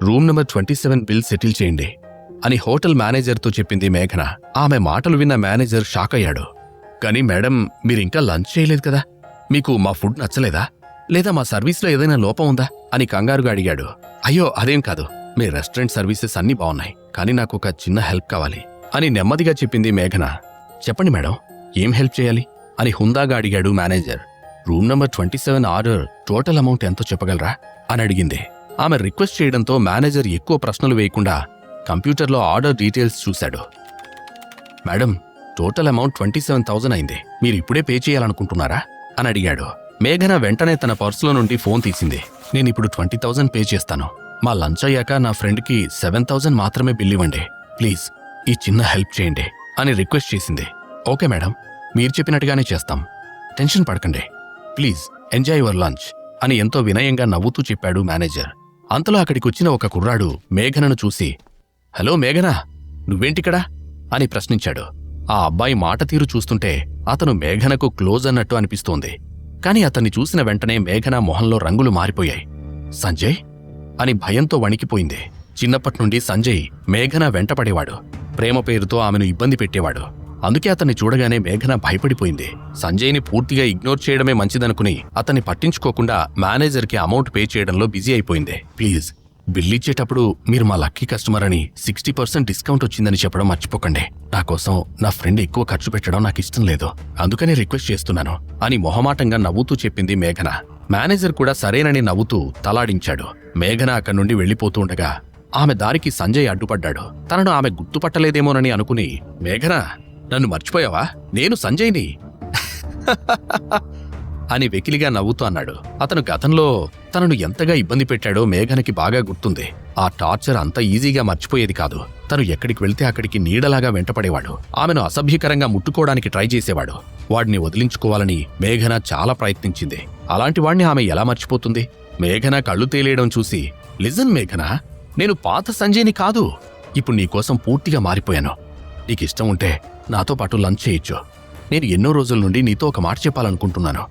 Room number 27 bill settle చేయండి అని hotel మేనేజర్తో చెప్పింది మేఘన. ఆమె మాటలు విన్న మేనేజర్ షాక్ అయ్యాడు. కానీ మేడం, మీరింకా లంచ్ చేయలేదు కదా, మీకు మా ఫుడ్ నచ్చలేదా, లేదా మా సర్వీస్లో ఏదైనా లోపం ఉందా అని కంగారుగా అడిగాడు. అయ్యో అదేం కాదు, మీ రెస్టారెంట్ సర్వీసెస్ అన్నీ బాగున్నాయి, కానీ నాకు ఒక చిన్న హెల్ప్ కావాలి అని నెమ్మదిగా చెప్పింది మేఘన. చెప్పండి మేడం, ఏం హెల్ప్ చేయాలి అని హుందాగా అడిగాడు manager. Room number 27 order total amount ఎంతో చెప్పగలరా అని అడిగింది. ఆమె రిక్వెస్ట్ చేయడంతో మేనేజర్ ఎక్కువ ప్రశ్నలు వేయకుండా కంప్యూటర్లో ఆర్డర్ డీటెయిల్స్ చూశాడు. మేడం, టోటల్ అమౌంట్ 27,000 అయింది, మీరు ఇప్పుడే పే చేయాలనుకుంటున్నారా అని అడిగాడు. మేఘన వెంటనే తన పర్సులో నుండి ఫోన్ తీసింది. నేనిప్పుడు 20,000 పే చేస్తాను, మా లంచ్ అయ్యాక నా ఫ్రెండ్కి 7,000 మాత్రమే బిల్ ఇవ్వండి, ప్లీజ్ ఈ చిన్న హెల్ప్ చేయండి అని రిక్వెస్ట్ చేసింది. ఓకే మేడం, మీరు చెప్పినట్టుగానే చేస్తాం, టెన్షన్ పడకండి, ప్లీజ్ ఎంజాయ్ యువర్ లంచ్ అని ఎంతో వినయంగా నవ్వుతూ చెప్పాడు మేనేజర్. అంతలో అక్కడికొచ్చిన ఒక కుర్రాడు మేఘనను చూసి, హలో మేఘనా, నువ్వేంటిక్కడా అని ప్రశ్నించాడు. ఆ అబ్బాయి మాట తీరు చూస్తుంటే అతను మేఘనకు క్లోజ్ అన్నట్టు అనిపిస్తోంది. కాని అతన్ని చూసిన వెంటనే మేఘన మొహంలో రంగులు మారిపోయాయి. సంజయ్ అని భయంతో వణికిపోయింది. చిన్నప్పట్నుండి సంజయ్ మేఘన వెంటపడేవాడు, ప్రేమ పేరుతో ఆమెను ఇబ్బంది పెట్టేవాడు. అందుకే అతన్ని చూడగానే మేఘన భయపడిపోయింది. సంజయ్ని పూర్తిగా ఇగ్నోర్ చేయడమే మంచిదనుకుని అతన్ని పట్టించుకోకుండా మేనేజర్కి అమౌంట్ పే చేయడంలో బిజీ అయిపోయింది. ప్లీజ్ బిల్ ఇచ్చేటప్పుడు మీరు మా లక్కీ కస్టమర్ అని 60% డిస్కౌంట్ వచ్చిందని చెప్పడం మర్చిపోకండి. నా కోసం నా ఫ్రెండ్ ఎక్కువ ఖర్చు పెట్టడం నాకు ఇష్టం లేదు, అందుకనే రిక్వెస్ట్ చేస్తున్నాను అని మొహమాటంగా నవ్వుతూ చెప్పింది మేఘన. మేనేజర్ కూడా సరేనని నవ్వుతూ తలాడించాడు. మేఘన అక్కడి నుండి వెళ్లిపోతూ ఉండగా ఆమె దారికి సంజయ్ అడ్డుపడ్డాడు. తనను ఆమె గుర్తుపట్టలేదేమోనని అనుకుని, మేఘన, నన్ను మర్చిపోయావా, నేను సంజయ్ని అని వెకిలిగా నవ్వుతూ అన్నాడు. అతను గతంలో తనను ఎంతగా ఇబ్బంది పెట్టాడో మేఘనకి బాగా గుర్తుంది. ఆ టార్చర్ అంత ఈజీగా మర్చిపోయేది కాదు. తను ఎక్కడికి వెళ్తే అక్కడికి నీడలాగా వెంటపడేవాడు. ఆమెను అసభ్యకరంగా ముట్టుకోవడానికి ట్రై చేసేవాడు. వాడిని వదిలించుకోవాలని మేఘన చాలా ప్రయత్నించింది. అలాంటి వాణ్ణి ఆమె ఎలా మర్చిపోతుంది? మేఘన కళ్ళు తేలేయడం చూసి, లిజన్ మేఘన, నేను పాత సంజయ్ని కాదు, ఇప్పుడు నీకోసం పూర్తిగా మారిపోయాను. నీకిష్టం ఉంటే నాతో పాటు లంచ్ చేయొచ్చు. నేను ఎన్నో రోజుల నుండి నీతో ఒక మాట చెప్పాలనుకుంటున్నాను.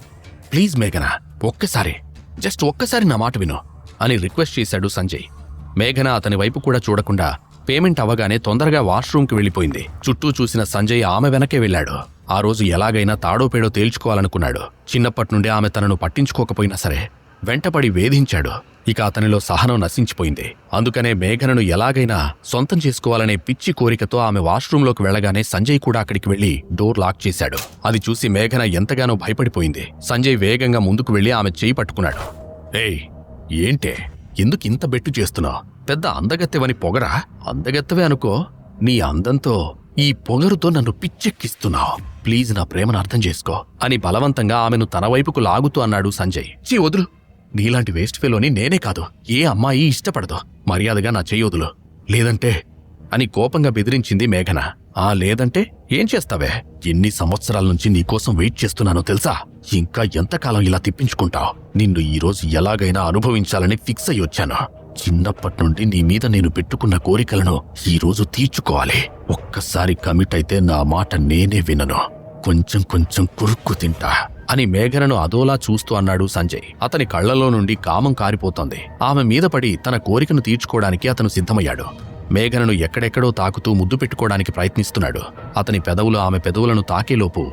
ప్లీజ్ మేఘన, జస్ట్ ఒక్కసారి నా మాట విను అని రిక్వెస్ట్ చేశాడు సంజయ్. మేఘన అతని వైపు కూడా చూడకుండా పేమెంట్ అవ్వగానే తొందరగా వాష్రూమ్కి వెళ్ళిపోయింది. చుట్టూ చూసిన సంజయ్ ఆమె వెనకే వెళ్ళాడు. ఆ రోజు ఎలాగైనా తాడోపేడో తేల్చుకోవాలనుకున్నాడు. చిన్నప్పట్నుండి ఆమె తనను పట్టించుకోకపోయినా సరే వెంటపడి వేధించాడు. ఇక అతనిలో సహనం నశించిపోయింది. అందుకనే మేఘనను ఎలాగైనా సొంతం చేసుకోవాలనే పిచ్చి కోరికతో ఆమె వాష్రూంలోకి వెళ్లగానే సంజయ్ కూడా అక్కడికి వెళ్లి డోర్ లాక్ చేశాడు. అది చూసి మేఘన ఎంతగానో భయపడిపోయింది. సంజయ్ వేగంగా ముందుకు వెళ్లి ఆమె చేయి పట్టుకున్నాడు. ఏయ్, ఏంటే, ఎందుకు ఇంత బెట్టు చేస్తున్నావు? పెద్ద అందగత్తెవని పొగరా? అందగత్తెవే అనుకో, నీ అందంతో ఈ పొగరుతో నన్ను పిచ్చెక్కిస్తున్నావు. ప్లీజ్ నా ప్రేమను అర్థం చేసుకో అని బలవంతంగా ఆమెను తన వైపుకు లాగుతూ అన్నాడు సంజయ్. చీ వదులు, నీలాంటి వేస్ట్ ఫెలోని నేనే కాదు, ఏ అమ్మాయి ఇష్టపడదు. మర్యాదగా నా చెయ్యి వదులు, లేదంటే అని కోపంగా బెదిరించింది మేఘన. ఆ లేదంటే ఏం చేస్తావే? ఎన్ని సంవత్సరాల నుంచి నీకోసం వెయిట్ చేస్తున్నానో తెలుసా? ఇంకా ఎంతకాలం ఇలా తిప్పించుకుంటావు? నిన్ను ఈరోజు ఎలాగైనా అనుభవించాలని ఫిక్స్ అయ్యి వచ్చాను. చిన్నప్పట్నుండి నీ మీద నేను పెట్టుకున్న కోరికలను ఈరోజు తీర్చుకోవాలి. ఒక్కసారి కమిట్ అయితే నా మాట నేనే వినను. కొంచెం కొంచెం కురుక్కు తింటా అని మేఘనను అదోలా చూస్తూ అన్నాడు సంజయ్. అతని కళ్లలో నుండి కామం కారిపోతోంది. ఆమె మీద పడి తన కోరికను తీర్చుకోవడానికి అతను సిద్ధమయ్యాడు. మేఘనను ఎక్కడెక్కడో తాకుతూ ముద్దు పెట్టుకోవడానికి ప్రయత్నిస్తున్నాడు. అతని పెదవులు ఆమె పెదవులను తాకేలోపు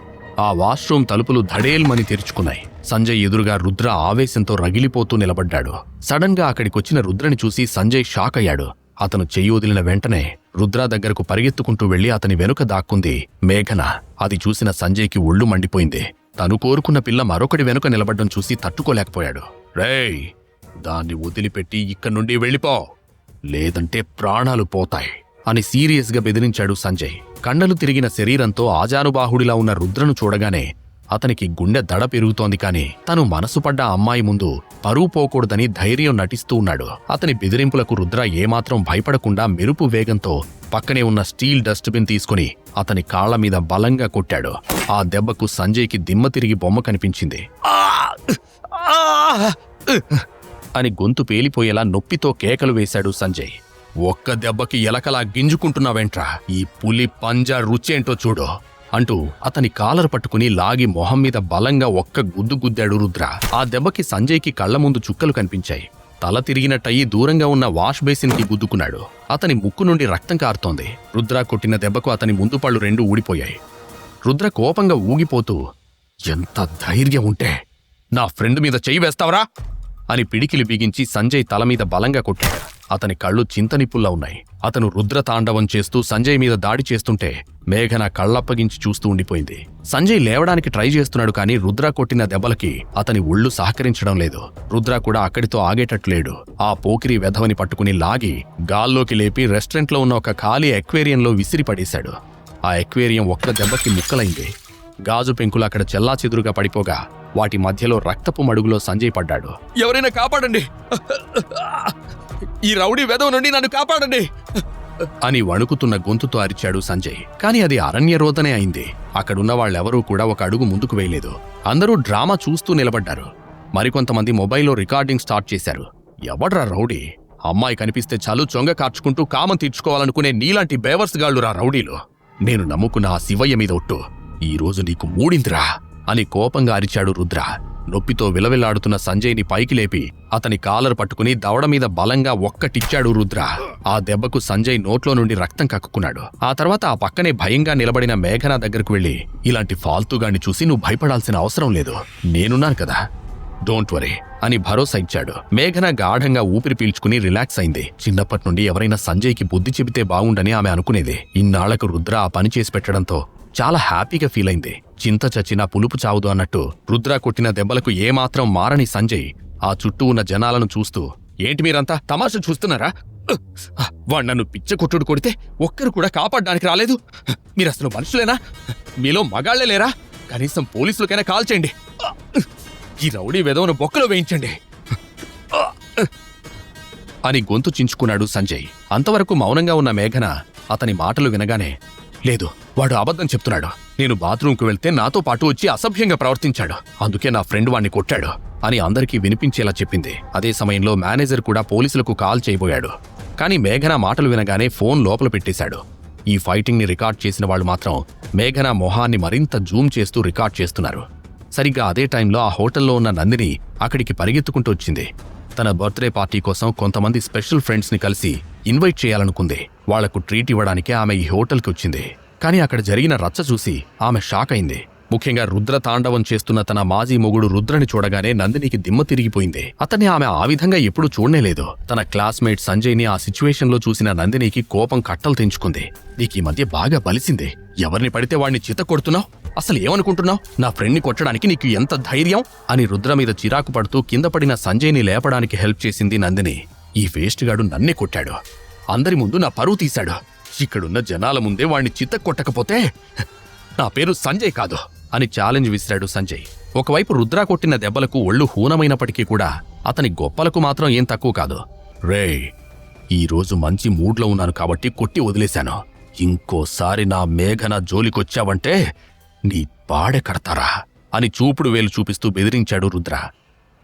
ఆ వాష్రూమ్ తలుపులు ధడేల్మని తెరుచుకున్నాయి. సంజయ్ ఎదురుగా రుద్ర ఆవేశంతో రగిలిపోతూ నిలబడ్డాడు. సడన్ గా అక్కడికొచ్చిన రుద్రని చూసి సంజయ్ షాక్ అయ్యాడు. అతను చెయ్యి వదిలిన వెంటనే రుద్ర దగ్గరకు పరిగెత్తుకుంటూ వెళ్లి అతని వెనుక దాక్కుంది మేఘన. అది చూసిన సంజయ్కి ఒళ్ళు మండిపోయింది. తను కోరుకున్న పిల్ల మరొకటి వెనుక నిలబడ్డం చూసి తట్టుకోలేకపోయాడు. రేయ్, దాన్ని వదిలిపెట్టి ఇక్కడి నుండి వెళ్ళిపో, లేదంటే ప్రాణాలు పోతాయి అని సీరియస్గా బెదిరించాడు సంజయ్. కండలు తిరిగిన శరీరంతో ఆజానుబాహుడిలా ఉన్న రుద్రను చూడగానే అతనికి గుండె దడ పెరుగుతోంది. కాని తను మనసు పడ్డ అమ్మాయి ముందు పరువు పోకూడదని ధైర్యం నటిస్తూ ఉన్నాడు. అతని బెదిరింపులకు రుద్ర ఏమాత్రం భయపడకుండా మెరుపు వేగంతో పక్కనే ఉన్న స్టీల్ డస్ట్బిన్ తీసుకుని అతని కాళ్ల మీద బలంగా కొట్టాడు. ఆ దెబ్బకు సంజయ్కి దిమ్మ తిరిగి బొమ్మ కనిపించింది. అని గొంతు పేలిపోయేలా నొప్పితో కేకలు వేశాడు సంజయ్. ఒక్క దెబ్బకి ఎలకలా గింజుకుంటున్నావేంట్రా? ఈ పులి పంజా రుచేంటో చూడు అంటూ అతని కాలర్ పట్టుకుని లాగి మొహం మీద బలంగా ఒక్క గుద్దు గుద్దాడు రుద్ర. ఆ దెబ్బకి సంజయ్కి కళ్ల ముందు చుక్కలు కనిపించాయి. తల తిరిగినట్టయి దూరంగా ఉన్న వాష్ బేసిన్కి గుద్దుకున్నాడు. అతని ముక్కు నుండి రక్తం కారుతోంది. రుద్ర కొట్టిన దెబ్బకు అతని ముందు పళ్ళు 2 ఊడిపోయాయి. రుద్ర కోపంగా ఊగిపోతూ, ఎంత ధైర్యం ఉంటే నా ఫ్రెండ్ మీద చెయ్యి వేస్తావరా అని పిడికిలి బిగించి సంజయ్ తల మీద బలంగా కొట్టాడు. అతని కళ్ళు చింతనిప్పుల్లా ఉన్నాయి. అతను రుద్ర తాండవం చేస్తూ సంజయ్ మీద దాడి చేస్తుంటే మేఘన కళ్ళప్పగించి చూస్తూ ఉండిపోయింది. సంజయ్ లేవడానికి ట్రై చేస్తున్నాడు, కానీ రుద్ర కొట్టిన దెబ్బలకి అతని ఒళ్ళు సహకరించడం లేదు. రుద్ర కూడా అక్కడితో ఆగేటట్లేడు. ఆ పోకిరి వెధవని పట్టుకుని లాగి గాల్లోకి లేపి రెస్టారెంట్లో ఉన్న ఒక ఖాళీ ఎక్వేరియంలో విసిరి పడేశాడు. ఆ ఎక్వేరియం ఒక్క దెబ్బకి ముక్కలైంది. గాజు పెంకులు అక్కడ చెల్లాచెదురుగా పడిపోగా వాటి మధ్యలో రక్తపు మడుగులో సంజయ్ పడ్డాడు. ఎవరైనా కాపాడండి, ఈ రౌడీ వెధవ నుండి నన్ను కాపాడండి అని వణుకుతున్న గొంతుతో అరిచాడు సంజయ్. కాని అది అరణ్య రోదనే అయింది. అక్కడున్న వాళ్ళెవరూ కూడా ఒక అడుగు ముందుకు వేయలేదు. అందరూ డ్రామా చూస్తూ నిలబడ్డారు. మరికొంతమంది మొబైల్లో రికార్డింగ్ స్టార్ట్ చేశారు. ఎవడ్రా రౌడీ? అమ్మాయి కనిపిస్తే చాలు చొంగ కార్చుకుంటూ కామం తీర్చుకోవాలనుకునే నీలాంటి బేవర్స్ గాళ్లురా రౌడీలు. నేను నమ్ముకున్న ఆ శివయ్య మీద ఒట్టు ఈ రోజు నీకు మూడిందిరా అని కోపంగా అరిచాడు రుద్ర. నొప్పితో విలవిల్లాడుతున్న సంజయ్ని పైకి లేపి అతని కాలర్ పట్టుకుని దవడ మీద బలంగా ఒక్కటిచ్చాడు రుద్ర. ఆ దెబ్బకు సంజయ్ నోట్లో నుండి రక్తం కక్కుకున్నాడు. ఆ తర్వాత ఆ పక్కనే భయంగా నిలబడిన మేఘన దగ్గరకు వెళ్లి, ఇలాంటి ఫాల్తుగాన్ని చూసి నువ్వు భయపడాల్సిన అవసరం లేదు, నేనున్నాను కదా, డోంట్ వరీ అని భరోసా ఇచ్చాడు. మేఘన గాఢంగా ఊపిరి పీల్చుకుని రిలాక్స్ అయింది. చిన్నప్పటి నుండి ఎవరైనా సంజయ్కి బుద్ధి చెబితే బాగుండని ఆమె అనుకునేది. ఇన్నాళ్లకు రుద్ర ఆ పని చేసి పెట్టడంతో చాలా హ్యాపీగా ఫీల్ అయింది. చింత చచ్చినా పులుపు చావదు అన్నట్టు రుద్ర కొట్టిన దెబ్బలకు ఏమాత్రం మారని సంజయ్ ఆ చుట్టూ ఉన్న జనాలను చూస్తూ, ఏంటి మీరంతా తమాషా చూస్తున్నారా? వాడు నన్ను పిచ్చ కొట్టుడు కొడితే ఒక్కరు కూడా కాపాడడానికి రాలేదు. మీరసలు మనుషులేనా? మీలో మగాళ్లే లేరా? కనీసం పోలీసులకైనా కాల్ చేయండి. ఈ రౌడీ వెధవను బొక్కలో వేయించండి అని గొంతు చించుకున్నాడు సంజయ్. అంతవరకు మౌనంగా ఉన్న మేఘన అతని మాటలు వినగానే, లేదు, వాడు అబద్ధం చెప్తున్నాడు. నేను బాత్రూంకు వెళ్తే నాతో పాటు వచ్చి అసభ్యంగా ప్రవర్తించాడు, అందుకే నా ఫ్రెండ్ వాణ్ణి కొట్టాడు అని అందరికీ వినిపించేలా చెప్పింది. అదే సమయంలో మేనేజర్ కూడా పోలీసులకు కాల్ చేయబోయాడు. కానీ మేఘన మాటలు వినగానే ఫోన్ లోపల పెట్టేశాడు. ఈ ఫైటింగ్ ని రికార్డ్ చేసిన వాళ్ళు మాత్రం మేఘన మొహాన్ని మరింత జూమ్ చేస్తూ రికార్డ్ చేస్తున్నారు. సరిగ్గా అదే టైంలో ఆ హోటల్లో ఉన్న నందిని అక్కడికి పరిగెత్తుకుంటూ వచ్చింది. తన బర్త్డే పార్టీ కోసం కొంతమంది స్పెషల్ ఫ్రెండ్స్ ని కలిసి ఇన్వైట్ చేయాలనుకుంది. వాళ్లకు ట్రీట్ ఇవ్వడానికి ఆమె ఈ హోటల్కి వచ్చింది. కానీ అక్కడ జరిగిన రచ్చ చూసి ఆమె షాక్ అయింది. ముఖ్యంగా రుద్ర తాండవం చేస్తున్న తన మాజీ మొగుడు రుద్రని చూడగానే నందినికి దిమ్మ తిరిగిపోయింది. అతన్ని ఆమె ఆ విధంగా ఎప్పుడూ చూడనేలేదు. తన క్లాస్మేట్ సంజయ్ని ఆ సిచ్యువేషన్లో చూసిన నందినికి కోపం కట్టలు తెంచుకుంది. నీకీ మధ్య బాగా బలిసింది. ఎవరిని పడితే వాణ్ణి చిత్త కొడుతున్నావు? అసలు ఏమనుకుంటున్నావు? నా ఫ్రెండ్ని కొట్టడానికి నీకు ఎంత ధైర్యం అని రుద్ర మీద చిరాకు పడుతూ కింద పడిన సంజయ్ని లేపడానికి హెల్ప్ చేసింది నందిని. ఈ వేస్ట్గాడు నన్నే కొట్టాడు, అందరి ముందు నా పరువు తీశాడు. ఇక్కడున్న జనాల ముందే వాణ్ణి చిత్త కొట్టకపోతే నా పేరు సంజయ్ కాదు అని ఛాలెంజ్ విసిరాడు సంజయ్. ఒకవైపు రుద్ర కొట్టిన దెబ్బలకు ఒళ్ళు హూనమైనప్పటికీ కూడా అతని గొప్పలకు మాత్రం ఏం తక్కువ కాదు. రేయ్, ఈరోజు మంచి మూడ్లో ఉన్నాను కాబట్టి కొట్టి వదిలేశాను. ఇంకోసారి నా మేఘన జోలికొచ్చావంటే నీ పాడె కడతారా అని చూపుడు వేలు చూపిస్తూ బెదిరించాడు రుద్ర.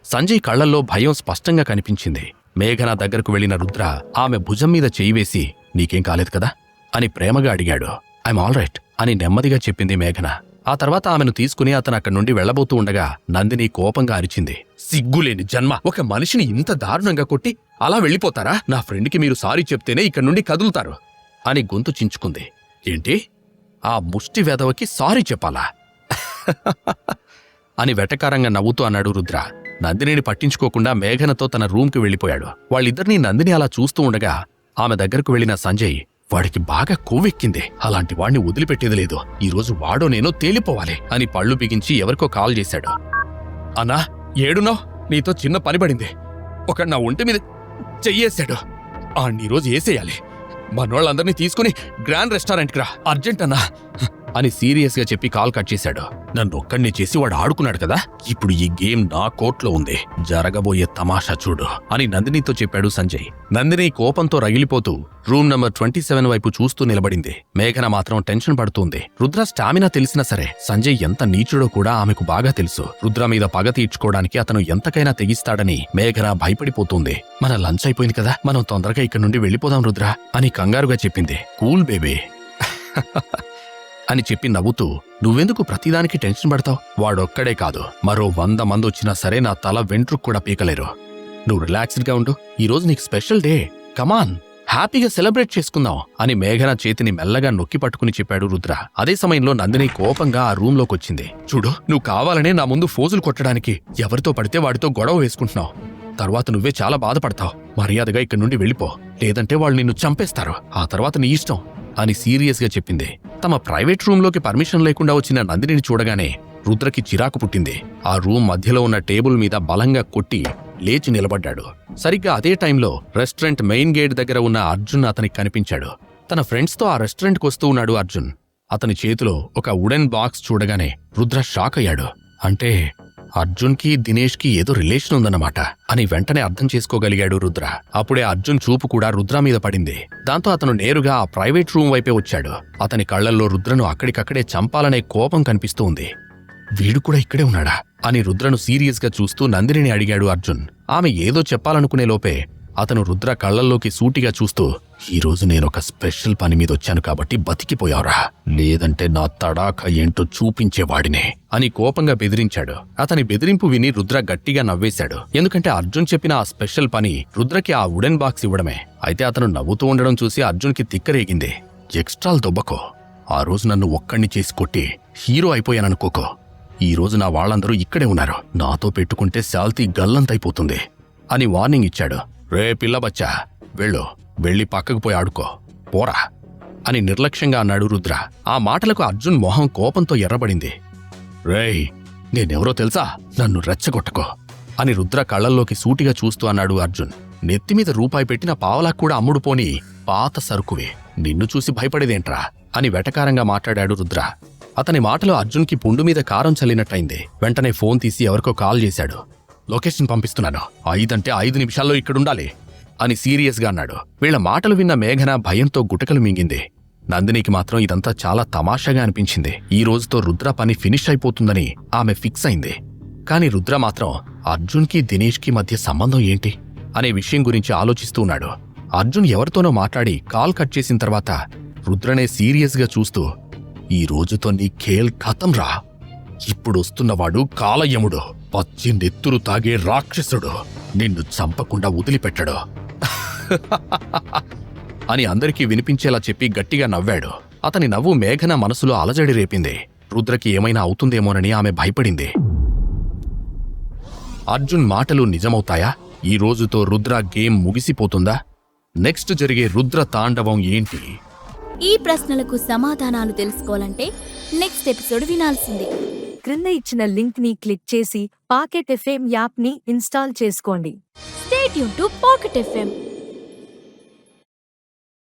సంజయ్ కళ్లల్లో భయం స్పష్టంగా కనిపించింది. మేఘన దగ్గరకు వెళ్లిన రుద్ర ఆమె భుజం మీద చేయి వేసి, నీకేం కాలేదు కదా అని ప్రేమగా అడిగాడు. ఐఎమ్ ఆల్ రైట్ అని నెమ్మదిగా చెప్పింది మేఘన. ఆ తర్వాత ఆమెను తీసుకుని అతను అక్కడి నుండి వెళ్లబోతూ ఉండగా నందిని కోపంగా అరిచింది. సిగ్గులేని జన్మ, ఒక మనిషిని ఇంత దారుణంగా కొట్టి అలా వెళ్ళిపోతారా? నా ఫ్రెండ్కి మీరు సారీ చెప్తేనే ఇక్కడి నుండి కదులుతారు అని గొంతు చించుకుంది. ఏంటి, ఆ ముష్టి వెధవకి సారీ చెప్పాలా అని వెటకారంగా నవ్వుతూ అన్నాడు రుద్ర. నందినిని పట్టించుకోకుండా మేఘనతో తన రూమ్కి వెళ్లిపోయాడు. వాళ్ళిద్దరినీ నందిని అలా చూస్తూ ఉండగా ఆమె దగ్గరకు వెళ్లిన సంజయ్, వాడికి బాగా కొవ్వెక్కింది, అలాంటి వాణ్ణి వదిలిపెట్టేది లేదు, ఈరోజు వాడో నేనో తేలిపోవాలి అని పళ్ళు బిగించి ఎవరికో కాల్ చేశాడు. అన్నా, ఏడునో, నీతో చిన్న పని పడింది. ఒక నా ఒంటి మీద చెయ్యేశాడు, ఈరోజు వేసేయాలి. మనోళ్ళందరినీ తీసుకుని గ్రాండ్ రెస్టారెంట్కి రా, అర్జెంట్ అన్నా అని సీరియస్గా చెప్పి కాల్ కట్ చేశాడు. నన్నొక్కడిని చేసి వాడు ఆడుకున్నాడు కదా, ఇప్పుడు ఈ గేమ్ నా కోర్టులో ఉంది, జరగబోయే తమాషా చూడు అని నందినితో చెప్పాడు సంజయ్. నందిని కోపంతో రగిలిపోతూ రూమ్ నంబర్ 27 వైపు చూస్తూ నిలబడింది. మేఘన మాత్రం టెన్షన్ పడుతుంది. రుద్ర స్టామినా తెలిసినా సరే సంజయ్ ఎంత నీచుడో కూడా ఆమెకు బాగా తెలుసు. రుద్ర మీద పగ తీర్చుకోవడానికి అతను ఎంతకైనా తెగిస్తాడని మేఘన భయపడిపోతుంది. మన లంచ్ అయిపోయింది కదా, మనం తొందరగా ఇక్కడి నుండి వెళ్ళిపోదాం రుద్ర అని కంగారుగా చెప్పింది. కూల్ బేబీ అని చెప్పి నవ్వుతూ, నువ్వెందుకు ప్రతిదానికి టెన్షన్ పడతావు? వాడొక్కడే కాదు, మరో 100 మంది వచ్చినా సరే నా తల వెంట్రుకు కూడా పీకలేరు. నువ్వు రిలాక్స్డ్గా ఉండు, ఈరోజు నీకు స్పెషల్ డే, కమాన్ హ్యాపీగా సెలబ్రేట్ చేసుకుందాం అని మేఘన చేతిని మెల్లగా నొక్కి పట్టుకుని చెప్పాడు రుద్ర. అదే సమయంలో నందిని కోపంగా ఆ రూమ్ లోకొచ్చింది. చూడు, నువ్వు కావాలనే నా ముందు ఫోజులు కొట్టడానికి ఎవరితో పడితే వాడితో గొడవ వేసుకుంటున్నావు. తర్వాత నువ్వే చాలా బాధపడతావు. మర్యాదగా ఇక్కడి నుండి వెళ్ళిపో, లేదంటే వాళ్ళు నిన్ను చంపేస్తారు. ఆ తర్వాత నీ ఇష్టం అని సీరియస్గా చెప్పింది. తమ ప్రైవేట్ రూంలోకి పర్మిషన్ లేకుండా వచ్చిన నందినిని చూడగానే రుద్రకి చిరాకు పుట్టింది. ఆ రూమ్ మధ్యలో ఉన్న టేబుల్ మీద బలంగా కొట్టి లేచి నిలబడ్డాడు. సరిగ్గా అదే టైంలో రెస్టారెంట్ మెయిన్ గేట్ దగ్గర ఉన్న అర్జున్ అతనికి కనిపించాడు. తన ఫ్రెండ్స్తో ఆ రెస్టారెంట్కి వస్తూ ఉన్నాడు అర్జున్. అతని చేతిలో ఒక వుడెన్ బాక్స్ చూడగానే రుద్ర షాక్ అయ్యాడు. అంటే అర్జున్కి దినేష్కి ఏదో రిలేషన్ ఉందన్నమాట అని వెంటనే అర్థం చేసుకోగలిగాడు రుద్ర. అప్పుడే అర్జున్ చూపు కూడా రుద్ర మీద పడింది. దాంతో అతను నేరుగా ఆ ప్రైవేట్ రూమ్ వైపే వచ్చాడు. అతని కళ్లల్లో రుద్రను అక్కడికక్కడే చంపాలనే కోపం కనిపిస్తూ ఉంది. వీడు కూడా ఇక్కడే ఉన్నాడా అని రుద్రను సీరియస్గా చూస్తూ నందినిని అడిగాడు అర్జున్. ఆమె ఏదో చెప్పాలనుకునే లోపే అతను రుద్ర కళ్లల్లోకి సూటిగా చూస్తూ, ఈరోజు నేనొక స్పెషల్ పని మీద వచ్చాను కాబట్టి బతికిపోయావురా, లేదంటే నా తడాక ఏంటో చూపించేవాడినే అని కోపంగా బెదిరించాడు. అతని బెదిరింపు విని రుద్ర గట్టిగా నవ్వేశాడు. ఎందుకంటే అర్జున్ చెప్పిన ఆ స్పెషల్ పని రుద్రకి ఆ వుడెన్ బాక్స్ ఇవ్వడమే. అయితే అతను నవ్వుతూ ఉండడం చూసి అర్జున్కి తిక్కరేగింది. ఎక్స్ట్రాల్ దొబ్బకో, ఆ రోజు నన్ను ఒక్కడిని చేసి కొట్టి హీరో అయిపోయాననుకోకో. ఈ రోజు నా వాళ్ళందరూ ఇక్కడే ఉన్నారు, నాతో పెట్టుకుంటే శాల్తీ గల్లంతైపోతుంది అని వార్నింగ్ ఇచ్చాడు. రే పిల్లబచ్చా, వెళ్ళి పక్కకు పోయి ఆడుకో, పోరా అని నిర్లక్ష్యంగా అన్నాడు రుద్ర. ఆ మాటలకు అర్జున్ మొహం కోపంతో ఎర్రబడింది. రేయ్, నేనెవరో తెలుసా, నన్ను రెచ్చగొట్టకో అని రుద్ర కళ్లల్లోకి సూటిగా చూస్తూ అన్నాడు అర్జున్. నెత్తిమీద రూపాయి పెట్టిన పావలా కూడా అమ్ముడుపోని పాత సరుకువే, నిన్ను చూసి భయపడేదేంట్రా అని వెటకారంగా మాట్లాడాడు రుద్ర. అతని మాటలో అర్జున్కి పుండు మీద కారం చల్లినట్టయింది. వెంటనే ఫోన్ తీసి ఎవరికో కాల్ చేశాడు. లొకేషన్ పంపిస్తున్నాను, 5 అంటే 5 నిమిషాల్లో ఇక్కడుండాలి అని సీరియస్గా అన్నాడు. వీళ్ల మాటలు విన్న మేఘన భయంతో గుటకలు మింగింది. నందినికి మాత్రం ఇదంతా చాలా తమాషాగా అనిపించింది. ఈ రోజుతో రుద్ర పని ఫినిష్ అయిపోతుందని ఆమె ఫిక్స్ అయింది. కాని రుద్ర మాత్రం అర్జున్కి దినేష్కి మధ్య సంబంధం ఏంటి అనే విషయం గురించి ఆలోచిస్తూ ఉన్నాడు. అర్జున్ ఎవరితోనో మాట్లాడి కాల్ కట్ చేసిన తర్వాత రుద్రనే సీరియస్గా చూస్తూ, ఈ రోజుతో నీ ఖేల్ ఖతం రా, ఇప్పుడొస్తున్నవాడు కాలయముడు, పచ్చి నెత్తురు తాగే రాక్షసుడు, నిన్ను చంపకుండా వదిలిపెట్టడు అని అందరికీ వినిపించేలా చెప్పి గట్టిగా నవ్వాడు. అతని నవ్వు మేఘన మనసులో అలజడి రేపింది. రుద్రకి ఏమైనా అవుతుందేమోనని ఆమె భయపడింది. అర్జున్ మాటలు నిజమవుతాయా? ఈ రోజుతో రుద్ర గేమ్ ముగిసిపోతుందా? నెక్స్ట్ జరిగే రుద్ర తాండవం ఏంటి? ఈ ప్రశ్నలకు సమాధానాలు తెలుసుకోవాలంటే నెక్స్ట్ ఎపిసోడ్ వినాల్సిందే. క్రింద ఇచ్చిన లింక్ ని క్లిక్ చేసి పాకెట్ ఎఫ్ఎం యాప్ ని ఇన్స్టాల్ చేసుకోండి. Stay tune to pocket FM.